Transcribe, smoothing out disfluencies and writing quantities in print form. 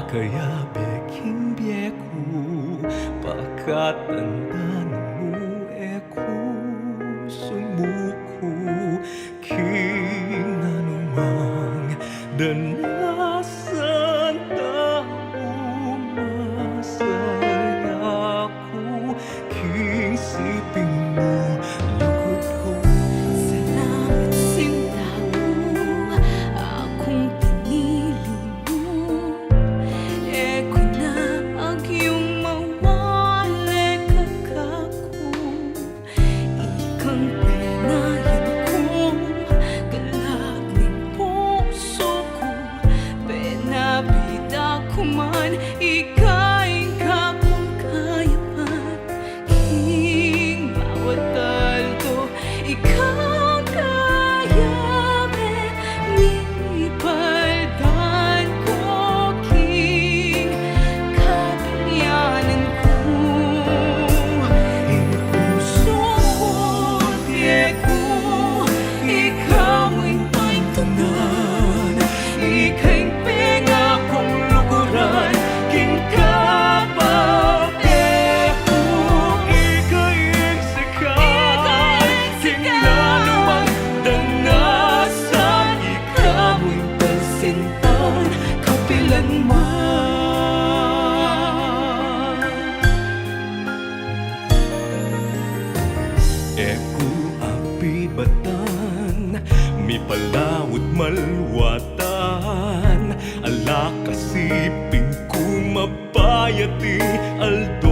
Kaya beking bieku pakatandaan mo eku sumuku king anumang danasan tao masayaku king siping mo lukod ko. Salamat sinta mo, akong pinili mo. Eko na ang iyong mawali kakako. Ikang pinahin ko, galagning puso ko. Pinabida ko man, ikain ka kung kaya man. King bawat taldo, ikaw kaya me nipaldan ko. King kakayanan ko. Puso ko, tiyak ko, ikaw ay tanan. Ika'y pinga kong lukuran, king kapaw eku. Ika'y sikat, king nanumang danasan. Ikamo'y pansintan, kapilanman. Eku api batan, mi palawod malwatan. Ala kasiping kumapayati aldo.